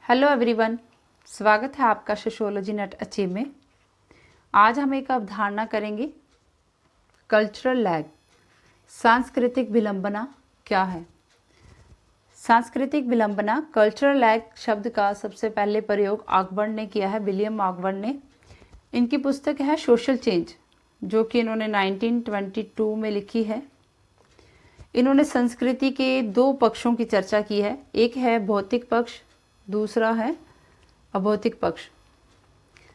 Hello everyone, स्वागत है आपका सोशियोलॉजी नेट अचीव में। आज हम एक अवधारणा करेंगे, कल्चरल लैग। सांस्कृतिक विलंबना क्या है? सांस्कृतिक विलंबना, कल्चरल लैग शब्द का सबसे पहले प्रयोग ऑकबर्न ने किया है, विलियम ऑकबर्न ने। इनकी पुस्तक है सोशल चेंज, जो कि इन्होंने 1922 में लिखी है। इन्होंने संस्कृति के दो पक्षों की चर्चा की है, एक है भौतिक पक्ष, दूसरा है अभौतिक पक्ष।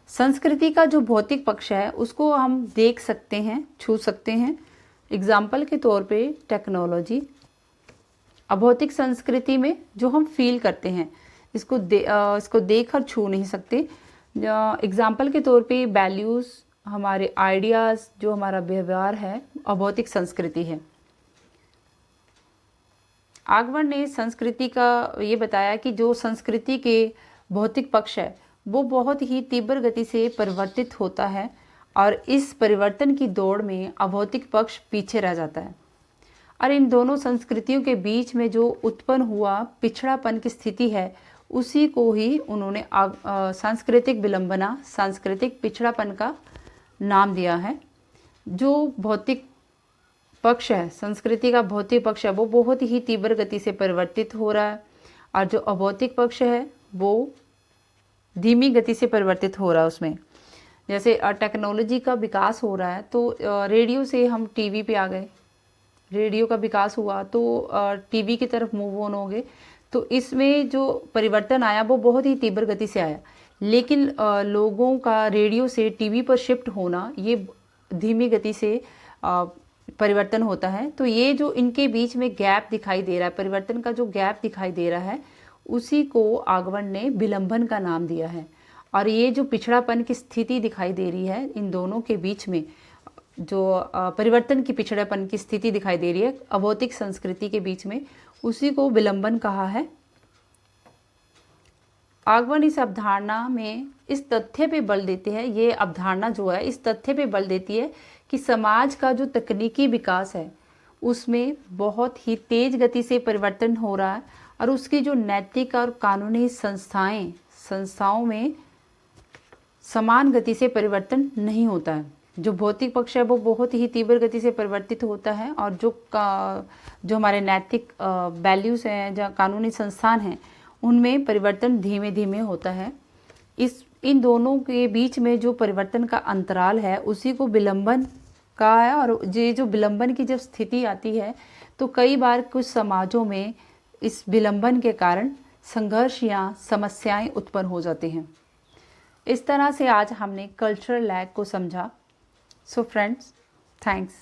संस्कृति का जो भौतिक पक्ष है उसको हम देख सकते हैं, छू सकते हैं, एग्जाम्पल के तौर पे टेक्नोलॉजी। अभौतिक संस्कृति में जो हम फील करते हैं, इसको देख कर छू नहीं सकते। एग्जाम्पल के तौर पे वैल्यूज़, हमारे आइडियाज़, जो हमारा व्यवहार है, अभौतिक संस्कृति है। ऑकबर्न ने संस्कृति का ये बताया कि जो संस्कृति के भौतिक पक्ष है वो बहुत ही तीव्र गति से परिवर्तित होता है और इस परिवर्तन की दौड़ में अभौतिक पक्ष पीछे रह जाता है। और इन दोनों संस्कृतियों के बीच में जो उत्पन्न हुआ पिछड़ापन की स्थिति है उसी को ही उन्होंने सांस्कृतिक विलंबना, सांस्कृतिक पिछड़ापन का नाम दिया है। जो भौतिक पक्ष है, संस्कृति का भौतिक पक्ष है, वो बहुत ही तीव्र गति से परिवर्तित हो रहा है और जो अभौतिक पक्ष है वो धीमी गति से परिवर्तित हो रहा है। उसमें जैसे टेक्नोलॉजी का विकास हो रहा है तो रेडियो से हम टीवी पे आ गए, रेडियो का विकास हुआ तो टीवी की तरफ मूव ऑन हो गए। तो इसमें जो परिवर्तन आया वो बहुत ही तीव्र गति से आया, लेकिन लोगों का रेडियो से टीवी पर शिफ्ट होना ये धीमी गति से परिवर्तन होता है। तो ये जो इनके बीच में गैप दिखाई दे रहा है, परिवर्तन का जो गैप दिखाई दे रहा है, उसी को ऑकबर्न ने विलंबन का नाम दिया है। और ये जो पिछड़ापन की स्थिति दिखाई दे रही है इन दोनों के बीच में, जो परिवर्तन की पिछड़ापन की स्थिति दिखाई दे रही है अभौतिक संस्कृति के बीच में, उसी को विलंबन कहा है। ऑकबर्न इस अवधारणा में इस तथ्य पे बल देते हैं, ये अवधारणा जो है इस तथ्य पे बल देती है कि समाज का जो तकनीकी विकास है उसमें बहुत ही तेज गति से परिवर्तन हो रहा है और उसकी जो नैतिक और कानूनी संस्थाओं में समान गति से परिवर्तन नहीं होता है। जो भौतिक पक्ष है वो बहुत ही तीव्र गति से परिवर्तित होता है और जो हमारे नैतिक वैल्यूज़ हैं, जो कानूनी संस्थान हैं, उनमें परिवर्तन धीमे धीमे होता है। इन दोनों के बीच में जो परिवर्तन का अंतराल है उसी को विलंबन कहा है। और ये जो विलंबन की जब स्थिति आती है तो कई बार कुछ समाजों में इस विलंबन के कारण संघर्ष या समस्याएं उत्पन्न हो जाती हैं। इस तरह से आज हमने कल्चरल लैग को समझा। So friends, thanks.